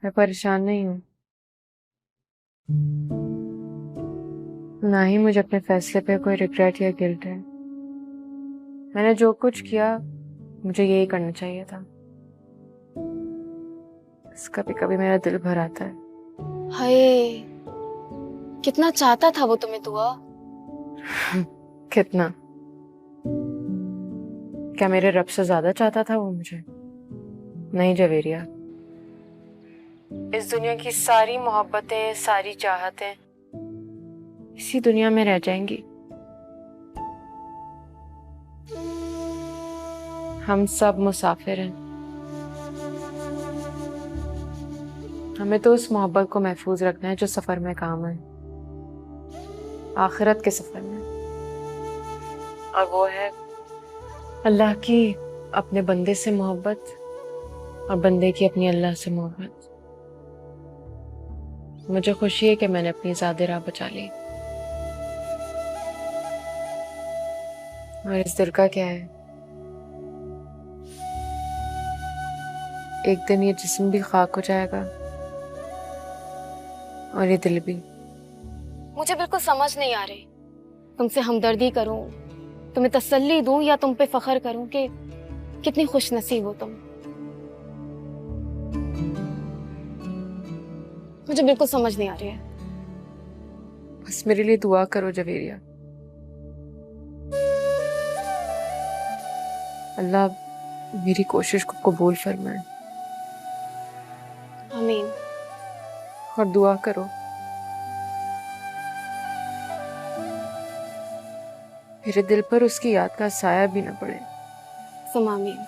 मैं परेशान नहीं हूँ, ना ही मुझे अपने फैसले पे कोई रिग्रेट या गिल्ट है। मैंने जो कुछ किया मुझे यही करना चाहिए था। कभी कभी मेरा दिल भर आता है। हाय, कितना चाहता था वो तुम्हें दुआ। कितना? क्या मेरे रब से ज्यादा चाहता था वो मुझे? नहीं जवेरिया, इस दुनिया की सारी मोहब्बतें, सारी चाहतें इसी दुनिया में रह जाएंगी। हम सब मुसाफिर हैं। हमें तो उस मोहब्बत को महफूज रखना है जो सफर में काम है, आखिरत के सफर में। और वो है अल्लाह की अपने बंदे से मोहब्बत और बंदे की अपनी अल्लाह से मोहब्बत। मुझे खुशी है कि मैंने अपनी ज़ादी राह बचा ली। और इस दिल का क्या है, एक दिन ये जिस्म भी खाक हो जाएगा और ये दिल भी। मुझे बिल्कुल समझ नहीं आ रही, तुमसे हमदर्दी करूं, तुम्हें तसल्ली दूं या तुम पे फख्र करूं कि कितनी खुश नसीब हो तुम। मुझे बिल्कुल समझ नहीं आ रही है। बस मेरे लिए दुआ करो जवेरिया। अल्लाह मेरी कोशिश को कबूल फरमाए। आमीन। और दुआ करो मेरे दिल पर उसकी याद का साया भी न पड़े। सम आमीन।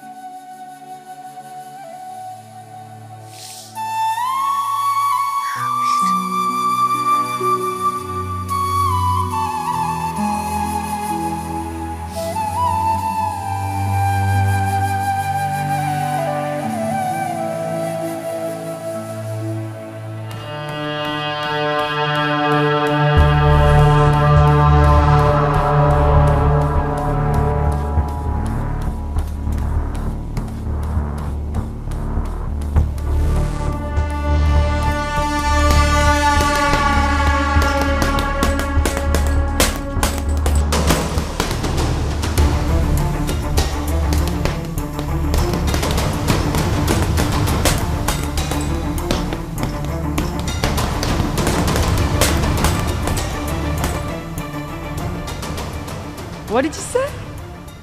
What did you say?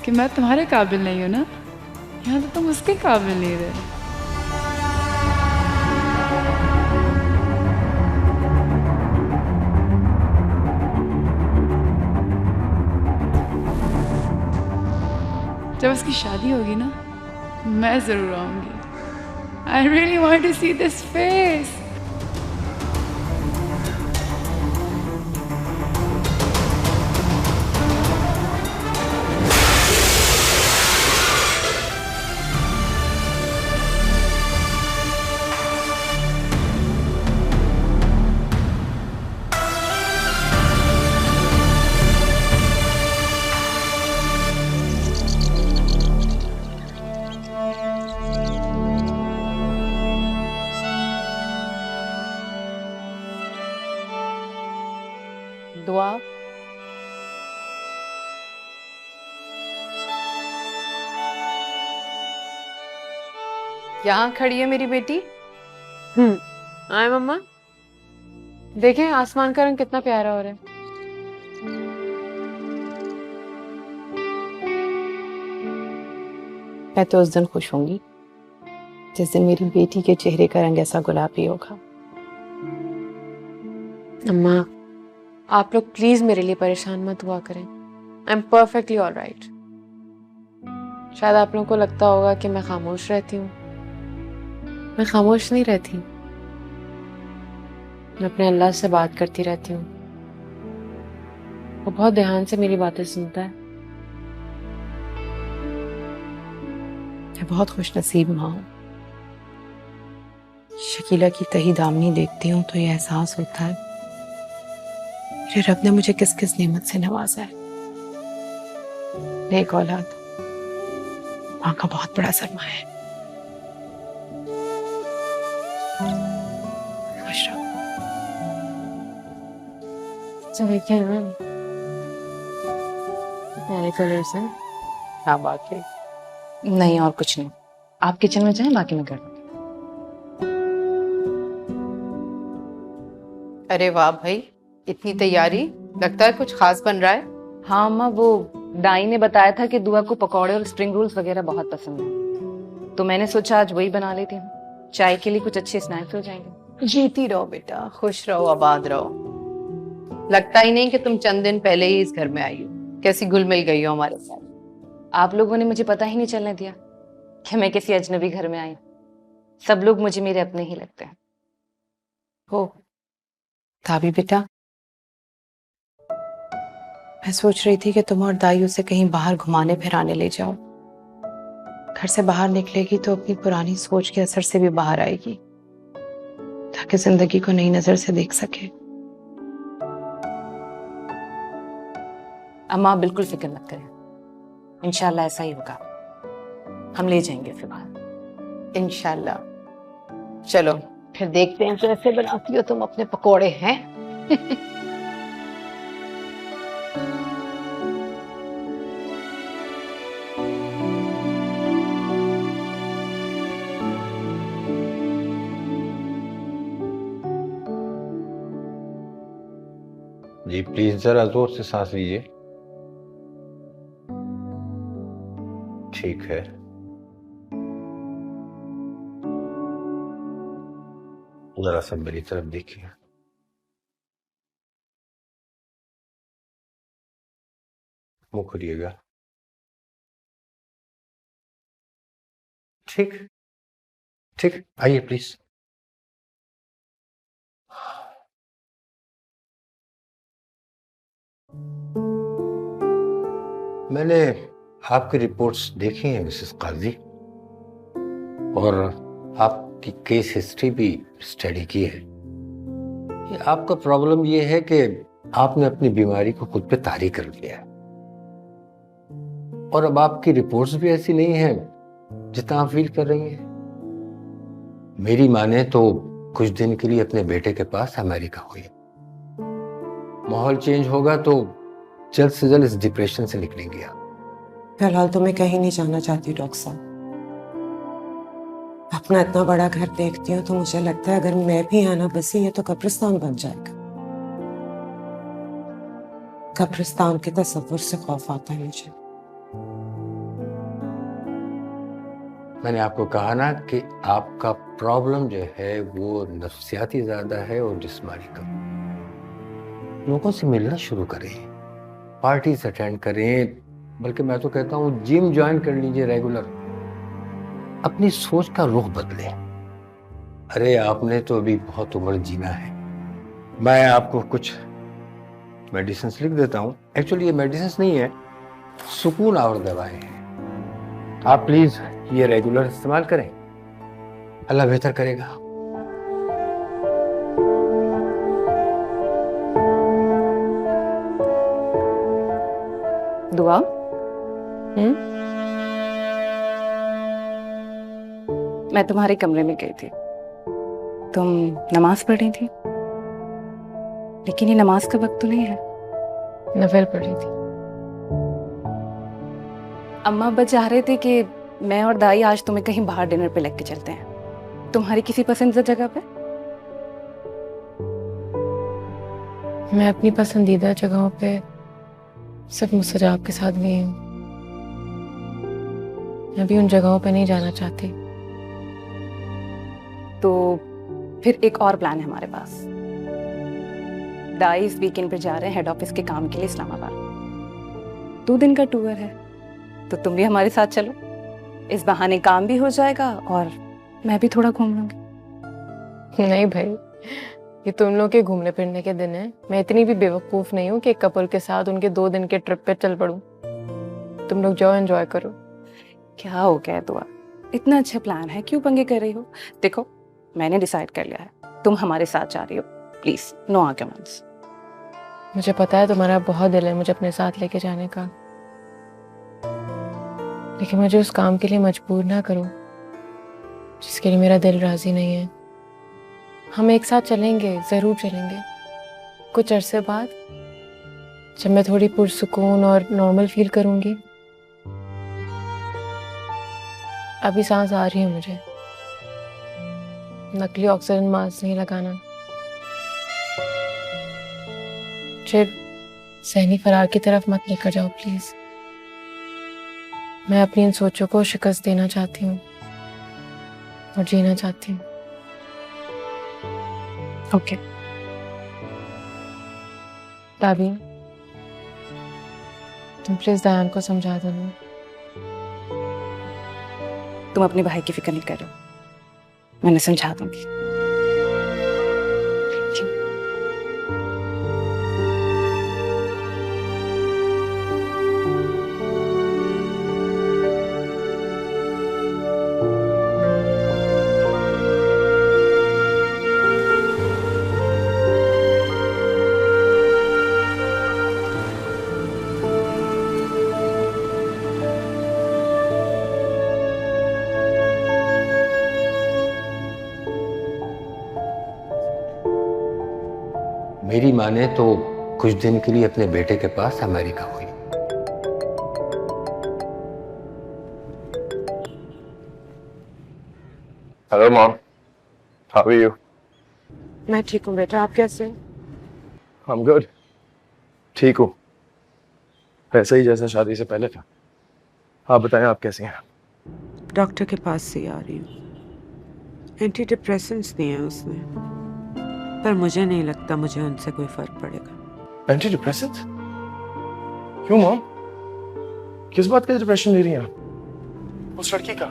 कि मैं तुम्हारे काबिल नहीं हूँ ना? यहाँ तो तुम उसके काबिल नहीं रहे। जब उसकी शादी होगी ना, मैं जरूर आऊंगी। I really want to see this face. दुआ। यहाँ खड़ी है मेरी बेटी। आए मम्मा, देखें आसमान का रंग कितना प्यारा हो रहा है। मैं तो उस दिन खुश होंगी जिस दिन मेरी बेटी के चेहरे का रंग ऐसा गुलाबी होगा। अम्मा, आप लोग प्लीज मेरे लिए परेशान मत हुआ करें। I am perfectly all right. शायद आप लोगों को लगता होगा कि मैं खामोश रहती हूँ। मैं खामोश नहीं रहती, मैं अपने अल्लाह से बात करती रहती हूँ। वो बहुत ध्यान से मेरी बातें सुनता है। मैं बहुत खुश नसीब माँ हूँ। शकीला की तही दामनी देखती हूँ तो ये एहसास होता है मेरे रब ने मुझे किस किस नेमत से नवाजा है। नेक औलाद, माँ का बहुत बड़ा सरमाया है। खुश रहो। चलिए क्या है प्यारे कलर्स हैं। हाँ बाकी नहीं और कुछ नहीं, आप किचन में जाएं, बाकी मैं कर दूंगी। अरे वाह भाई, इतनी तैयारी, लगता है कुछ खास बन रहा है। हाँ अम्मा, वो दाई ने बताया था कि दुआ को पकौड़े और स्प्रिंग रोल्स वगैरह बहुत पसंद है, तो मैंने सोचा आज वही बना लेती हूँ। चाय के लिए कुछ अच्छे स्नैक्स हो जाएंगे। जीती रहो बेटा, खुश रहो, आबाद रहो। लगता ही नहीं कि तुम चंद दिन पहले ही इस घर में आई हो, कैसी घुल मिल गई हो हमारे साथ। आप लोगों ने मुझे पता ही नहीं चलने दिया कि मैं किसी अजनबी घर में आई। सब लोग मुझे मेरे अपने ही लगते हैं। हो ताबी बेटा, मैं सोच रही थी कि तुम और दाई उसे कहीं बाहर घुमाने फिराने ले जाओ। घर से बाहर निकलेगी तो अपनी पुरानी सोच के असर से भी बाहर आएगी, ताकि जिंदगी को नई नजर से देख सके। अम्मा आप बिल्कुल फिक्र मत करें, इंशाल्लाह ऐसा ही होगा। हम ले जाएंगे फिर बाहर इंशाल्लाह। चलो फिर देखते हैं कैसे बनाती हो तुम अपने पकोड़े हैं। जी प्लीज जरा जोर से सांस लीजिए। ठीक है, जरा सा मेरी तरफ देखिए। मुंह खोलिएगा। ठीक ठीक, आइए प्लीज। मैंने आपकी रिपोर्ट्स देखी हैं मिसेस काजी, और आपकी केस हिस्ट्री भी स्टडी की है। ये आपका प्रॉब्लम ये है कि आपने अपनी बीमारी को खुद पे तारी कर लिया है, और अब आपकी रिपोर्ट्स भी ऐसी नहीं हैं जितना आप फील कर रही हैं। मेरी माने तो कुछ दिन के लिए अपने बेटे के पास अमेरिका हुई। माहौल चेंज होगा तो जल्द से जल्द इस डिप्रेशन से निकलेंगे आप। फिलहाल तो मैं कहीं नहीं जाना चाहती डॉक्टर साहब। अपना इतना बड़ा घर देखती हूँ तो मुझे लगता है अगर मैं भी आना बसी है तो कब्रिस्तान बन जाएगा। कब्रिस्तान के तस्वुर से खौफ आता है मुझे। मैंने आपको कहा ना कि आपका प्रॉब्लम जो है वो नफ्सियाती ज्यादा है और जिस्मानी कम। लोगों से मिलना शुरू करें, पार्टीज अटेंड करें, बल्कि मैं तो कहता हूँ जिम ज्वाइन कर लीजिए रेगुलर। अपनी सोच का रुख बदले। अरे आपने तो अभी बहुत उम्र जीना है। मैं आपको कुछ मेडिसिन लिख देता हूँ। एक्चुअली ये मेडिसिन नहीं है, सुकून और दवाएं हैं। आप प्लीज ये रेगुलर इस्तेमाल करें, अल्लाह बेहतर करेगा। दुआ मैं तुम्हारे कमरे में गई थी, तुम नमाज पढ़ रही थी, लेकिन ये नमाज का वक्त तो नहीं है। नफल पढ़ रही थी। अम्मा अब्बा चाह रहे थे कि मैं और दाई आज तुम्हें कहीं बाहर डिनर पे लेके चलते हैं, तुम्हारी किसी पसंदीदा जगह पे। मैं अपनी पसंदीदा जगहों पे सिर्फ मुस्तजाब के साथ गई हूँ। मैं अभी उन जगहों पे नहीं जाना चाहती। तो फिर एक और प्लान है हमारे पास। दाई इस वीकेंड पे जा रहे हैं हेड ऑफिस के काम के लिए इस्लामाबाद। 2 दिन का टूर है, तो तुम भी हमारे साथ चलो। इस बहाने काम भी हो जाएगा और मैं भी थोड़ा घूम लूंगी। नहीं भाई, ये तुम लोग के घूमने फिरने के दिन है। मैं इतनी भी बेवकूफ नहीं हूँ कि एक कपल के साथ उनके 2 दिन के ट्रिप पे चल पड़ूं। तुम लोग जाओ, एंजॉय करो। क्या हो गया दुआ, इतना अच्छा प्लान है, क्यों पंगे कर रही हो? देखो मैंने डिसाइड कर लिया है, तुम हमारे साथ जा रही हो। Please no arguments. मुझे पता है तुम्हारा बहुत दिल है मुझे अपने साथ लेके जाने का, लेकिन मुझे उस काम के लिए मजबूर ना करो जिसके लिए मेरा दिल राजी नहीं है। हम एक साथ चलेंगे, जरूर चलेंगे। कुछ अरसे बाद जब मैं थोड़ी पुरसुकून और नॉर्मल फील करूंगी। अभी सांस आ रही है मुझे, नकली ऑक्सीजन मास्क नहीं लगाना। मुझे सहनी फरार की तरफ मत लेकर जाओ प्लीज। मैं अपनी इन सोचों को शिकस्त देना चाहती हूँ और जीना चाहती हूँ। ओके ताबी, तुम प्लीज दयान को समझा देना। तुम अपने भाई की फिक्र नहीं करो, मैंने समझा दूंगी। मेरी माँ ने तो कुछ दिन के लिए अपने बेटे के पास अमेरिका हुई। Hello mom, how are you? मैं ठीक हूँ बेटा, आप कैसे? आई एम गुड, ठीक हूँ, ऐसा ही जैसा शादी से पहले था। आप बताएं, आप कैसे हैं? डॉक्टर के पास से आ रही हूँ। एंटी डिप्रेसेंट्स दिए हैं उसने, पर मुझे नहीं लगता मुझे उनसे कोई फर्क पड़ेगा। Anti depressant? क्यों मॉम, किस बात का डिप्रेशन ले रही हैं आप? उस लड़की का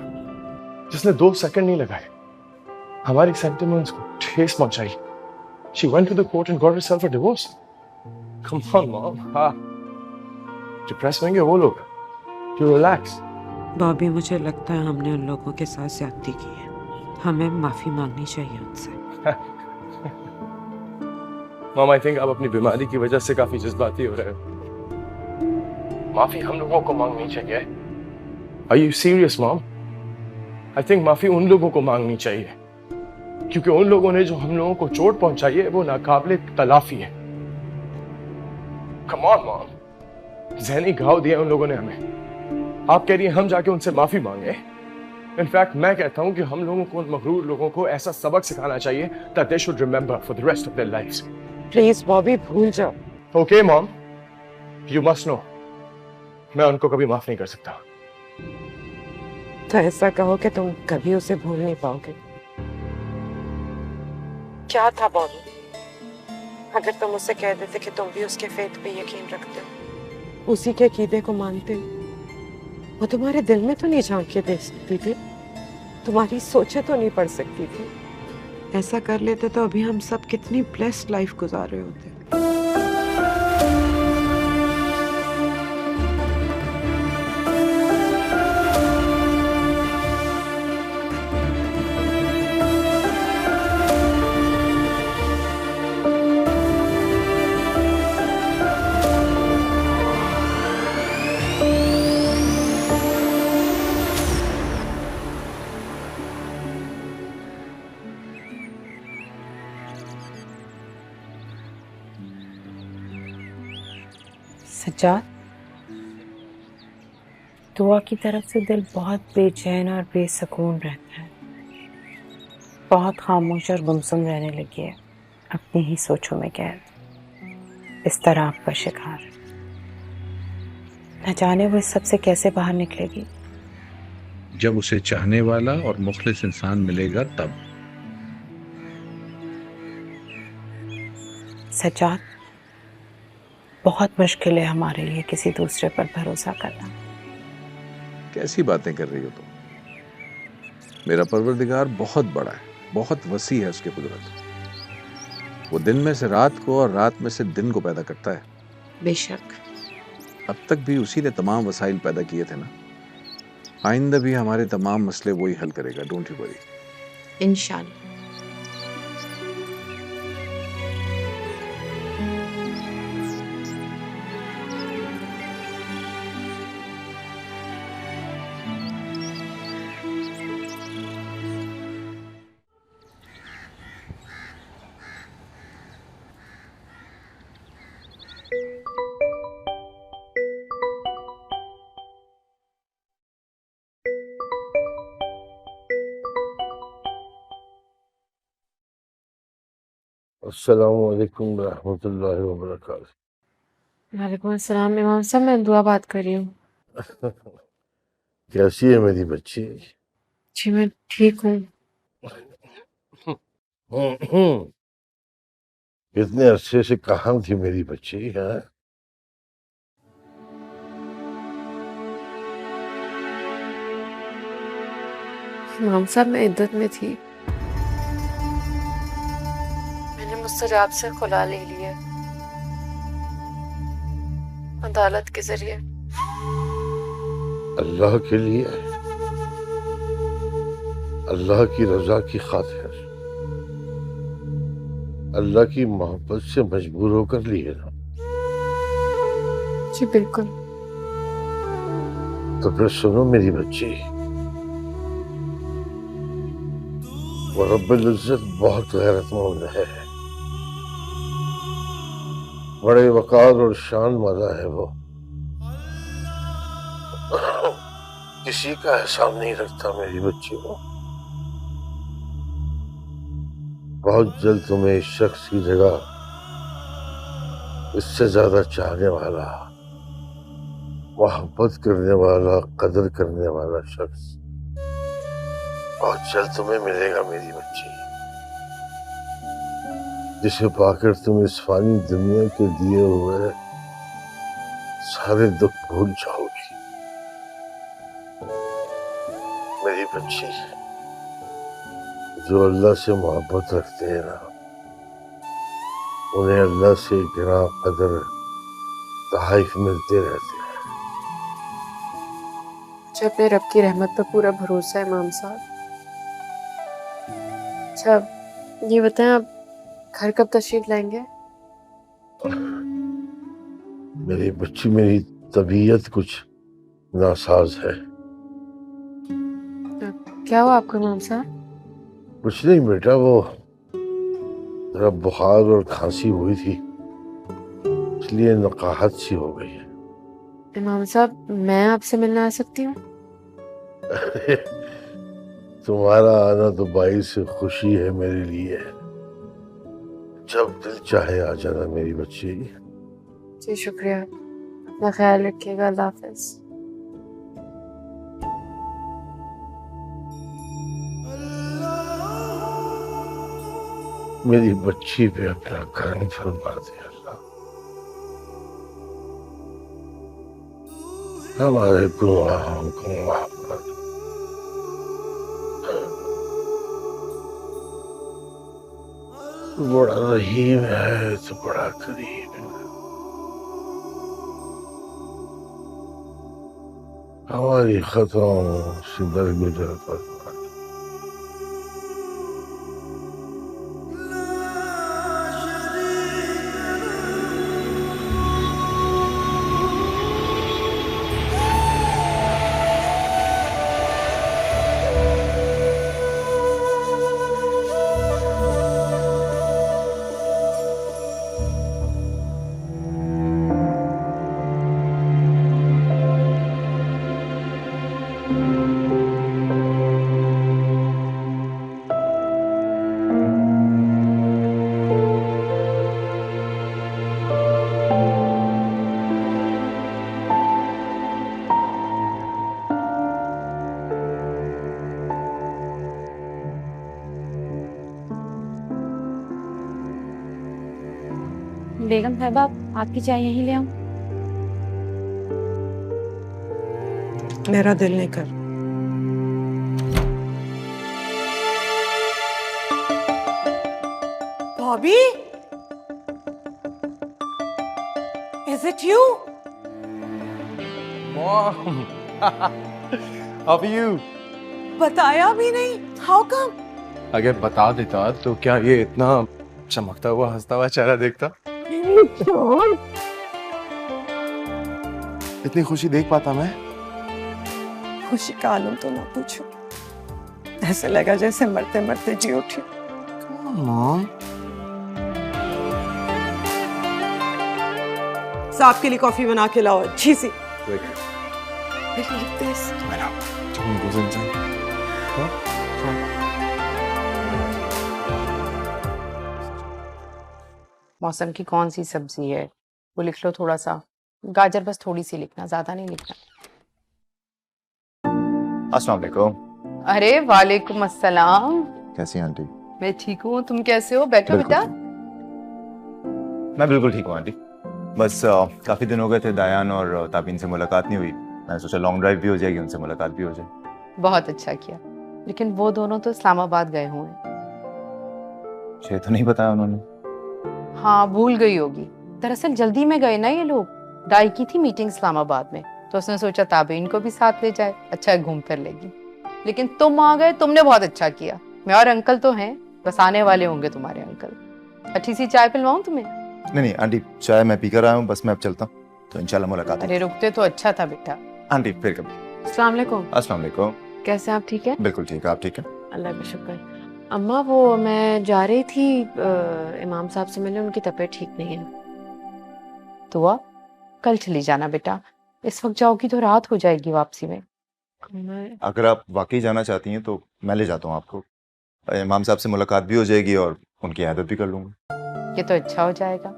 जिसने 2 सेकंड नहीं लगाए हमारी सेंटिमेंट्स को ठेस पहुंचाई। She went to the court and got herself a divorce. Come on mom, हाँ डिप्रेस होंगे वो लोग, you relax. बॉबी, मुझे लगता है हमने उन लोगों के साथ ज्यादती की है, हमें माफी मांगनी चाहिए उनसे। मॉम, आई थिंक आप अपनी बीमारी की वजह से काफी जज्बाती हो रहे हो। माफी हम लोगों को मांगनी चाहिए। Are you serious mom? I think माफी उन लोगों को मांगनी चाहिए क्योंकि उन लोगों ने जो हम लोगों को चोट पहुंचाई है वो नाकाबिले तलाफी है। कम ऑन मॉम, ज़हनी घाव दिया उन लोगों ने हमें। आप कह रही हैं हम जाके उनसे माफी मांगे? इनफैक्ट मैं कहता हूं कि हम लोगों को, उन मगरूर लोगों को ऐसा सबक सिखाना चाहिए that they should remember for the rest of their lives. Please Bobby, भूल जाओ। Okay mom, you must know, मैं उनको कभी माफ नहीं कर सकता। तो ऐसा कहो कि तुम कभी उसे भूल नहीं पाओगे। क्या था बॉबी, अगर तुम उससे कह देते कि तुम भी उसके फेथ पे यकीन रखते हो, उसी के अकीदे को मानते हो, वो तुम्हारे दिल में तो नहीं झांक के देख सकती थी, तुम्हारी सोचें तो नहीं पढ़ सकती थी। ऐसा कर लेते तो अभी हम सब कितनी ब्लेस्ड लाइफ गुजार रहे होते। सज्जाद, दुआ की तरफ से दिल बहुत बेचैन और बेसुकून रहता है, बहुत खामोश और गुमसुम रहने लगी है, अपनी ही सोचों में कैद, इस तरह आपका शिकार। न जाने वो इस सब से कैसे बाहर निकलेगी। जब उसे चाहने वाला और मुखलिस इंसान मिलेगा तब। सज्जाद, बहुत मुश्किल है हमारे लिए किसी दूसरे पर भरोसा करना। कैसी बातें कर रही हो तुम? मेरा परवरदिगार बहुत बड़ा है, बहुत वसी है उसकी कुदरत। वो दिन में से रात को और रात में से दिन को पैदा करता है। बेशक। अब तक भी उसी ने तमाम वसाइल पैदा किए थे ना, आइंदा भी हमारे तमाम मसले वही हल करेगा, डोंट यू वरी। इंशाल्लाह। अस्सलामु अलैकुम रहमतुल्लाहि व बरकातहू। वालेकुम अस्सलाम इमाम साहब, मैं दुआ बात कर रही हूँ। कैसी है मेरी बच्ची? जी मैं ठीक हूँ। इतने अरसे से कहाँ थी मेरी बच्ची? है इमाम साहब मैं इद्दत में थी, मैंने मुस्तजाब से खुला ले लिया अदालत के जरिए। अल्लाह के लिए, अल्लाह की रजा की खातिर, अल्लाह की मोहब्बत से मजबूर होकर लिए ना? जी बिल्कुल। तो फिर सुनो मेरी बच्ची, वो रब्बुल इज्जत बहुत गैरतमंद है, बड़े वकार और शान वाला है वो, किसी का एहसान नहीं रखता मेरी बच्ची को। बहुत जल्द तुम्हें इस शख्स की जगह इससे ज्यादा चाहने वाला, मोहब्बत करने वाला, कदर करने वाला शख्स बहुत जल्द तुम्हें मिलेगा मेरी बच्ची, जिसे पाकर तुम इस फानी दुनिया के दिए हुए सारे दुख भूल जाओगी मेरी बच्ची। जो अल्लाह से मोहब्बत रखते हैं ना, उन्हें अल्लाह से गिरा कदर तहाइफ मिलते रहते हैं। मुझे अपने रब की रहमत पर पूरा भरोसा है इमाम साहब। अच्छा ये बताएं, आप घर कब तशरीफ लाएंगे? मेरी बच्ची, मेरी तबीयत कुछ नासाज है। क्या हुआ आपको इमाम साहब? कुछ नहीं बेटा, वो जरा बुखार और खांसी हुई थी, इसलिए नकाहत सी हो गई है। इमाम साहब मैं आपसे मिलने आ सकती हूँ? तुम्हारा आना तो बाइस से खुशी है मेरे लिए। जब दिल चाहे आ जाना मेरी बच्ची। जी शुक्रिया, अपना ख्याल रखिएगा। अल्लाह हाफिज। मेरी बच्ची पे अपना करम फरमा दे अल्लाह। हमारे गुनाहों को माफ कर दे। तू बड़ा रहीम है, तो बड़ा करीम है। हमारी खताओं से दरगुजर फरमा। बेगम साहब आपकी चाय यहीं ले आऊं? मेरा दिल नहीं कर। Bobby, is it you? Mom, how are you? बताया भी नहीं। How come? अगर बता देता तो क्या ये इतना चमकता हुआ हंसता हुआ चेहरा देखता? इतनी खुशी देख पाता मैं? खुशी का आलम तो ना पूछो, ऐसे लगा जैसे मरते मरते जी उठी। मॉम, साहब के लिए कॉफी बना के लाओ अच्छी सी। मौसम की कौन सी सब्जी है वो लिख लो थोड़ा सा। गाजर बस थोड़ी सी लिखना, ज्यादा नहीं लिखना। अस्सलाम वालेकुम। अरे वालेकुम अस्सलाम। कैसी हैं आंटी? मैं ठीक हूँ, तुम कैसे हो? बैठो बिल्कुल बेटा। मैं बिल्कुल ठीक हूँ आंटी। बस काफी दिन हो गए थे दायान और ताबीन से मुलाकात नहीं हुई। मैंने सोचा लॉन्ग ड्राइव भी हो जाएगी, उनसे मुलाकात भी हो जाए। बहुत अच्छा किया, लेकिन वो दोनों तो इस्लामाबाद गए हुए हैं। मुझे तो नहीं बताया उन्होंने। हाँ, भूल गई होगी। दरअसल जल्दी में गए ना ये लोग। दाई की थी मीटिंग इस्लामाबाद में, तो उसने सोचा ताबीन को भी साथ ले जाए, अच्छा घूम फिर लेगी। लेकिन तुम आ गए, तुमने बहुत अच्छा किया। मैं और अंकल तो हैं, बस आने वाले होंगे तुम्हारे अंकल। अच्छी सी चाय पिलवाऊं तुम्हें? नहीं आंटी, चाय मैं पीकर आया हूँ, बस मैं अब चलता हूँ, तो इंशाल्लाह मुलाकात होगी। अरे रुकते तो अच्छा था बेटा। आंटी फिर कभी। अस्सलाम वालेकुम। अस्सलाम वालेकुम। कैसे आप? ठीक है? बिल्कुल ठीक है, आप ठीक है? अल्लाह का शुक्र। अम्मा, वो मैं जा रही थी इमाम साहब से मिलने, उनकी तबीयत ठीक नहीं है। तो आप कल चली जाना बेटा, इस वक्त जाओगी तो रात हो जाएगी वापसी में। अगर आप वाकई जाना चाहती हैं तो मैं ले जाता हूँ आपको। इमाम साहब से मुलाकात भी हो जाएगी और उनकी इयादत भी कर लूंगा। ये तो अच्छा हो जाएगा।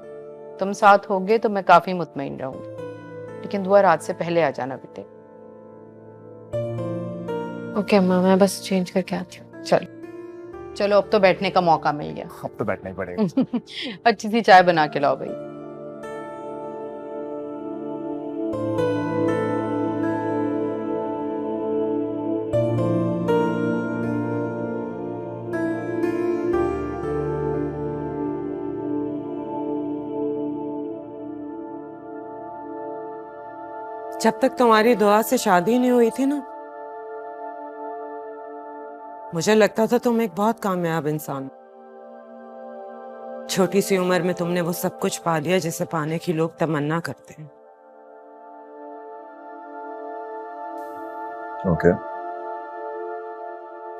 तुम साथ होगे तो मैं काफी मुतमईन रहूंगी, लेकिन दुआ रात से पहले आ जाना बेटे। ओके अम्मा, मैं बस चेंज करके आती हूँ। चलो चलो, अब तो बैठने का मौका मिल गया। अब तो बैठना ही पड़ेगा। अच्छी सी चाय बना के लाओ भाई। जब तक तुम्हारी दुआ से शादी नहीं हुई थी ना, मुझे लगता था तुम एक बहुत कामयाब इंसान। छोटी सी उम्र में तुमने वो सब कुछ पा लिया जिसे पाने की लोग तमन्ना करते हैं। ओके,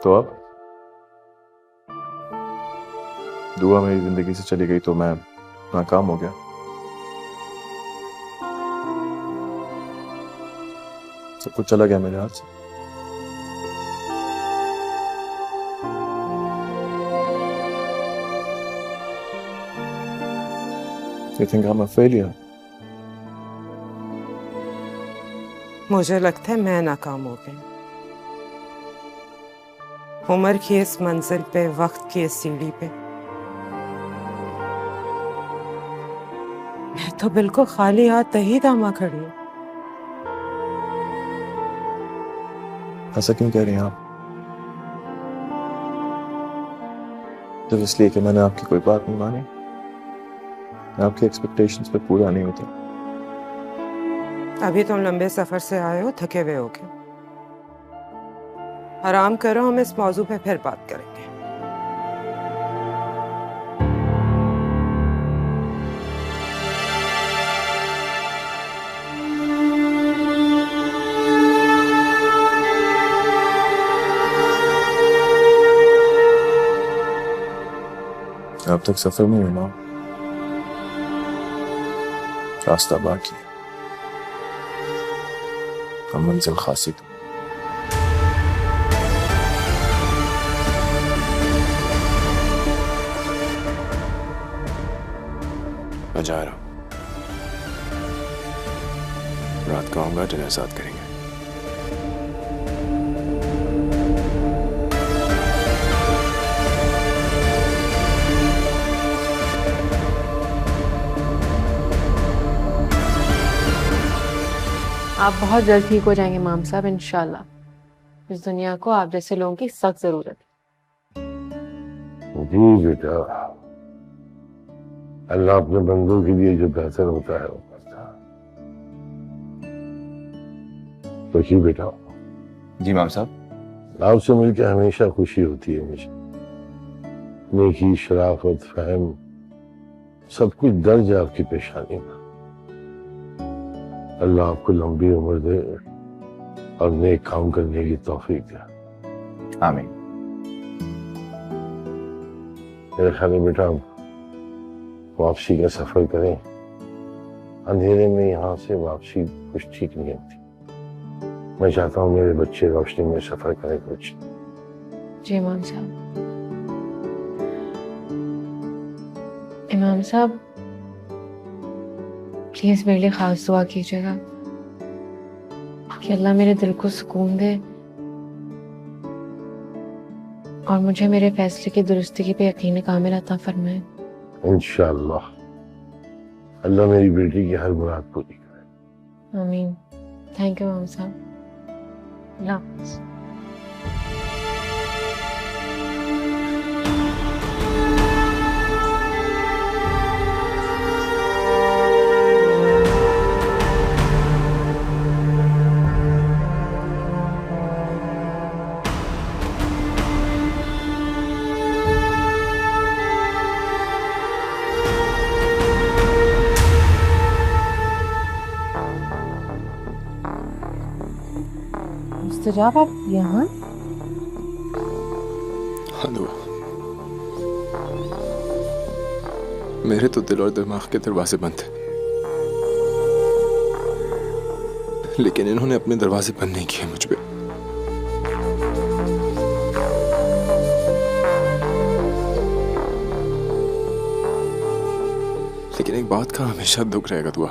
तो अब दुआ मेरी जिंदगी से चली गई तो मैं नाकाम हो गया। सब कुछ चला गया मेरे हाथ से। You think I'm a failure? मुझे लगता है मैं नाकाम हो गई। उम्र की इस मंजिल पे, वक्त की इस सीढ़ी पे मैं तो बिल्कुल खाली हाथ तही दामा खड़ी हूँ। ऐसा क्यों कह रही हैं आप? जब इसलिए कि मैंने आपकी कोई बात नहीं मानी, आपकी एक्सपेक्टेशंस पे पूरा नहीं होता। अभी तुम लंबे सफर से आए हो, थके हुए होगे। आराम करो, हम इस मौजू पे फिर बात करेंगे। अब तक सफर में हूं मां, रास्ता बाकी है, हम मंजिल खासी तो। मैं जा रहा हूं, रात को आऊंगा, डिनर साथ करेंगे। आप बहुत जल्द ठीक हो जाएंगे इमाम साहब, इंशाल्लाह। इस दुनिया को आप जैसे लोगों की सख्त जरूरत है। जी बेटा, अल्लाह अपने बंदों के लिए जो बेहतर होता है वो करता है। तो जी बेटा। जी इमाम साहब। आपसे मिलकर हमेशा खुशी होती है मुझे। नेकी, शराफत, फहम सब कुछ दर्ज है आपकी पेशानी में। अल्लाह आपको लंबी उम्र दे और नेक काम करने की तौफीक दे। आमीन। मेरे ख्याल में बेटा वापसी का सफर करें। अंधेरे में यहाँ से वापसी कुछ ठीक नहीं होती। मैं चाहता हूँ मेरे बच्चे रोशनी में सफर करें कुछ। जी इमाम साहब। इमाम साहब, प्लीज मेरे लिए खास दुआ कीजिएगा कि अल्लाह मेरे दिल को सुकून दे और मुझे मेरे फैसले की दुरुस्ती पे यकीन कामिल अता फरमाए। इंशाअल्लाह अल्लाह मेरी बेटी की हर मुराद पूरी करे। आमीन। थैंक यू मोहम्मद साहब। अल्लाह हाफ़िज़। मुस्तजाब आप यहाँ? हाँ दुआ, मेरे तो दिल और दिमाग के दरवाजे बंद थे, लेकिन इन्होंने अपने दरवाजे बंद नहीं किए मुझ पे। लेकिन एक बात का हमेशा दुख रहेगा दुआ,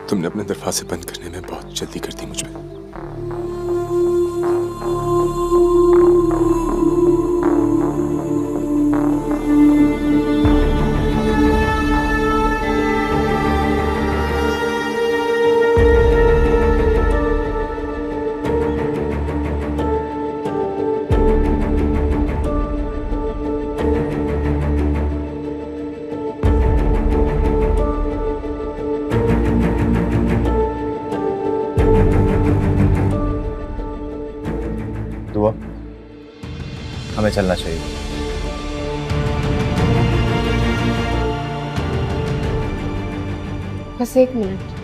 तुमने अपने दरवाजे बंद करने में बहुत जल्दी कर दी मुझ पे। दुआ, हमें चलना चाहिए। बस एक मिनट।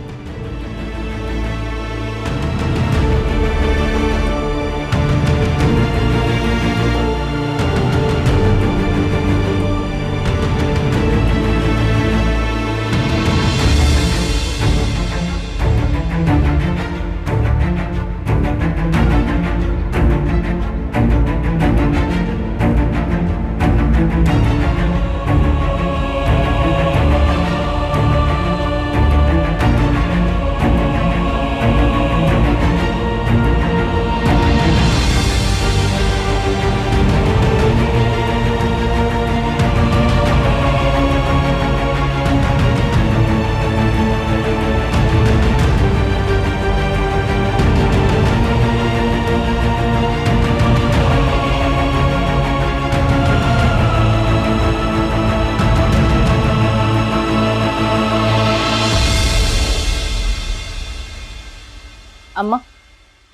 अम्मा,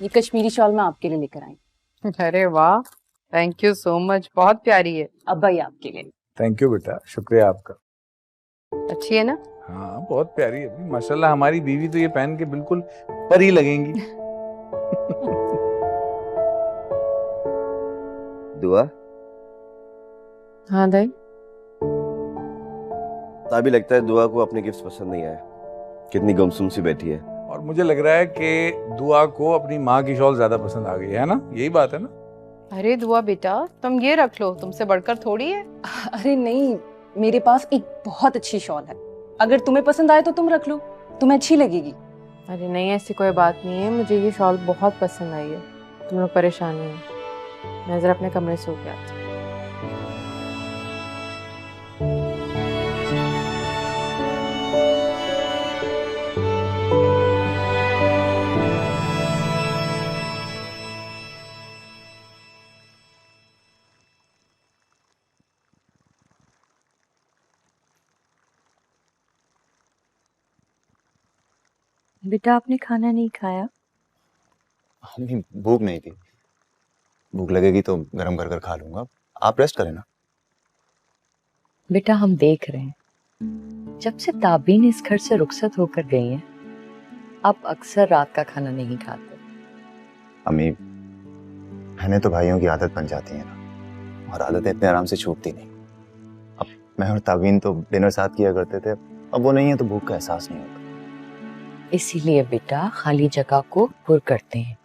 ये कश्मीरी शॉल मैं आपके लिए लेकर आई। अरे वाह, थैंक यू सो मच, बहुत प्यारी है। अब्बा ये आपके लिए। थैंक यू बेटा, शुक्रिया आपका। अच्छी है ना? हाँ बहुत प्यारी है माशाल्लाह, हमारी बीवी तो ये पहन के बिल्कुल परी लगेंगी। दुआ, हाँ दाई। अभी लगता है दुआ को अपने गिफ्ट पसंद नहीं आया, कितनी गुमसुम सी बैठी है। और मुझे लग रहा है कि दुआ को अपनी माँ की शॉल ज्यादा पसंद आ गई है ना, यही बात है ना? अरे दुआ बेटा, तुम ये रख लो, तुमसे बढ़कर थोड़ी है। अरे नहीं, मेरे पास एक बहुत अच्छी शॉल है, अगर तुम्हें पसंद आए तो तुम रख लो, तुम्हें अच्छी लगेगी। अरे नहीं, ऐसी कोई बात नहीं है, मुझे ये शॉल बहुत पसंद आई है। तुम लोग परेशान नहीं हो, मैं जरा अपने कमरे से होके आती हूँ। बेटा आपने खाना नहीं खाया? नहीं, भूख नहीं थी। भूख लगेगी तो गरम कर कर खा लूंगा, आप रेस्ट करें ना। बेटा हम देख रहे हैं, जब से ताबीन इस घर से रुखसत होकर गई हैं, आप अक्सर रात का खाना नहीं खाते। अम्मी, बहनें तो भाइयों की आदत बन जाती है ना, और आदतें इतने आराम से छूटती नहीं। अब मैं और ताबीन तो डिनर साथ किया करते थे, अब वो नहीं है तो भूख का एहसास नहीं होता। इसीलिए बेटा खाली जगह को पुर करते हैं।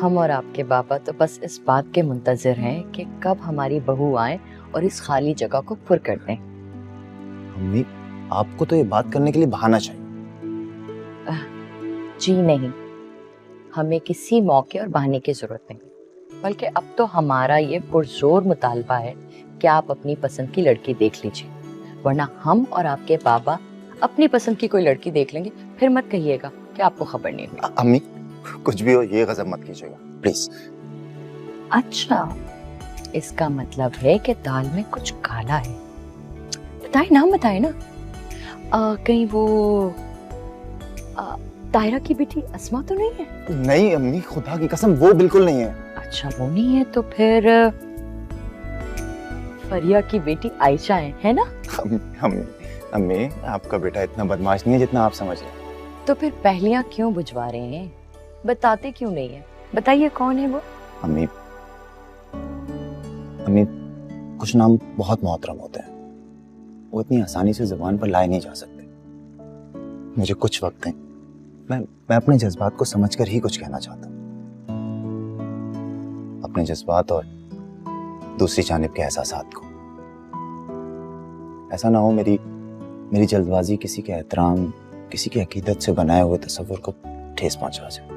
हम और आपके बाबा तो बस इस बात के मुंतजर हैं कि कब हमारी बहू आए और इस खाली जगह को पुर कर दें। अम्मी, आपको तो ये बात करने के लिए बहाना चाहिए। जी नहीं, हमें किसी मौके और बहाने की जरूरत नहीं, बल्कि अब तो हमारा ये पुरजोर मुतालबा है कि आप अपनी पसंद की लड़की देख लीजिए, वरना हम और आपके बाबा अपनी पसंद की कोई लड़की देख लेंगे, फिर मत कहिएगा कि आपको खबर नहीं मिली। अम्मी, कुछ भी हो ये गजब मत कीजिएगा प्लीज। अच्छा, इसका मतलब है कि दाल में कुछ काला है। बताए, नाम बताए ना। कहीं वो तायरा की बेटी अस्मा तो नहीं है? नहीं अम्मी, खुदा की कसम वो बिल्कुल नहीं है। अच्छा, वो नहीं है तो फिर फरिया की बेटी आयशा है ना? अम्मी, आपका बेटा इतना बदमाश नहीं है जितना आप समझ रहे हैं। तो फिर पहलियां क्यों बुझवा रहे हैं? बताते क्यों नहीं है? बताइए कौन है वो? अम्मी, कुछ नाम बहुत मोहतरम होते हैं, वो इतनी आसानी से जुबान पर लाए नहीं जा सकते। मुझे कुछ वक्त है, मैं अपने जज्बात को समझकर ही कुछ कहना चाहता हूँ। अपने जज्बात और दूसरी जानिब के एहसासात को। ऐसा ना हो मेरी जल्दबाजी किसी के एहतराम, किसी की अकीदत से बनाए हुए तस्वुर को ठेस पहुंचा जाए।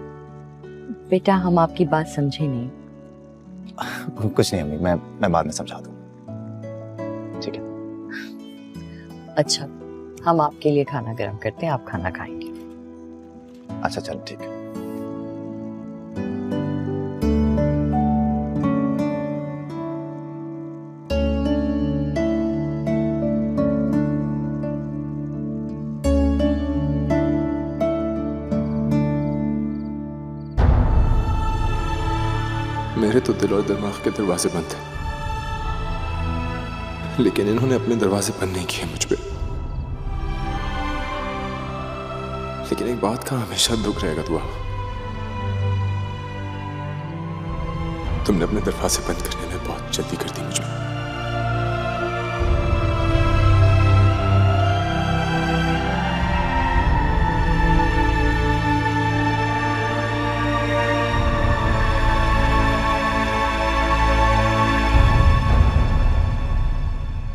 बेटा, हम आपकी बात समझे नहीं। कुछ नहीं अम्मी, मैं बाद में समझा दूंगा। ठीक है। अच्छा, हम आपके लिए खाना गर्म करते हैं, आप खाना खाएंगे। अच्छा चलो ठीक है। मेरे तो दिल और दिमाग के दरवाजे बंद हैं, लेकिन इन्होंने अपने दरवाजे बंद नहीं किए मुझ पे। लेकिन एक बात का हमेशा दुख रहेगा दुआ, तुमने अपने दरवाजे बंद करने में बहुत जल्दी कर दी मुझे।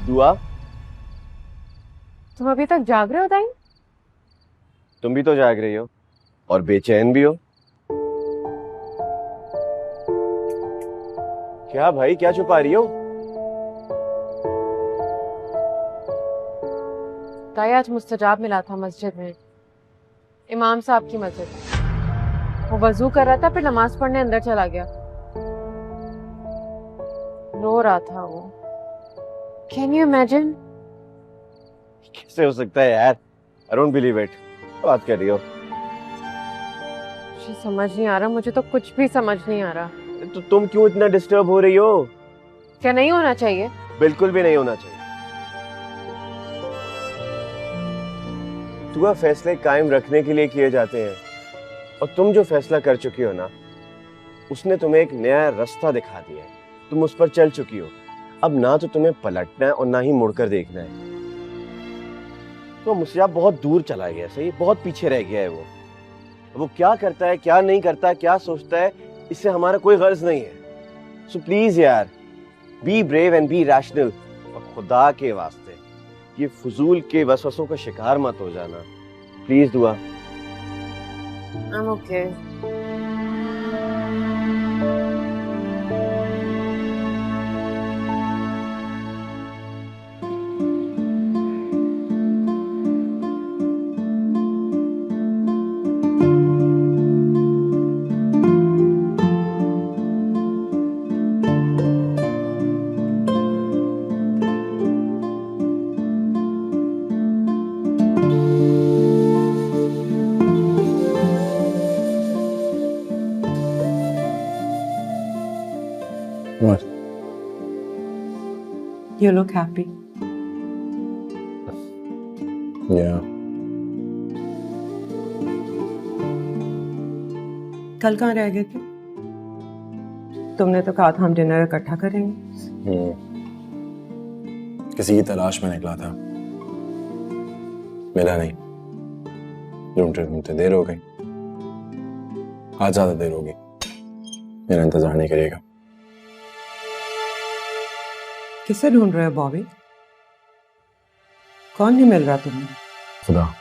दुआ, तुम अभी तक जाग रहे हो दाई? तुम भी तो जाग रही हो और बेचैन भी हो। क्या भाई, क्या छुपा रही हो? दाई, आज मुस्तजाब मिला था मस्जिद में, इमाम साहब की मस्जिद। वो वजू कर रहा था, फिर नमाज पढ़ने अंदर चला गया। रो रहा था वो। Can you imagine? कैसे हो सकता है यार? I don't believe it. बात कर रही हो? मुझे समझ नहीं आ रहा, मुझे तो कुछ भी समझ नहीं आ रहा। तो तुम क्यों इतना डिस्टर्ब हो रही हो? क्या नहीं होना चाहिए? बिल्कुल भी नहीं होना चाहिए। दुआ, फैसले कायम रखने के लिए किए जाते हैं, और तुम जो फैसला कर चुकी हो ना, उसने तुम्हें एक नया रास्ता दिखा दिया है। तुम उस पर चल चुकी हो। अब ना तो तुम्हें पलटना है और ना ही मुड़कर देखना है। तो मुस्तजाब बहुत दूर चला गया, सही, बहुत पीछे रह गया है वो क्या करता है, क्या नहीं करता, क्या सोचता है, इससे हमारा कोई गर्ज नहीं है। सो प्लीज यार, be brave and B rational. और खुदा के वास्ते ये फजूल के वसवसों का शिकार मत हो जाना, प्लीज दुआ। I'm okay. What? You look happy. Yeah. कल कहाँ रह गए थे? तुमने तो कहा था हम डिनर इकट्ठा करेंगे। किसी की तलाश में निकला था, मिला नहीं। ढूंढते ढूंढते देर हो गई। आज ज्यादा देर होगी, मेरा इंतजार नहीं करिएगा। किसे ढूंढ रहे हो बॉबी? कौन नहीं मिल रहा तुम्हें? खुदा।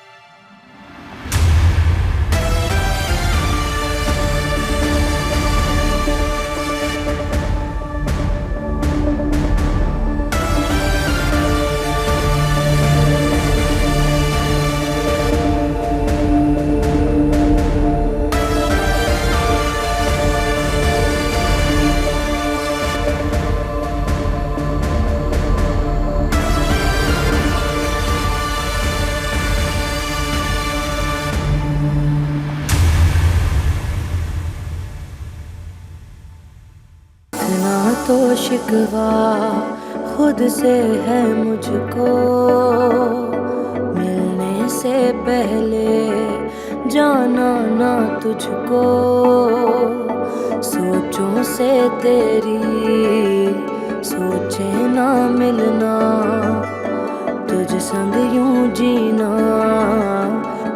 तो शिकवा खुद से है मुझको, मिलने से पहले जाना ना तुझको, सोचों से तेरी सोचे ना मिलना, तुझ संग यूं जीना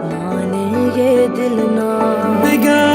माने ये दिल ना।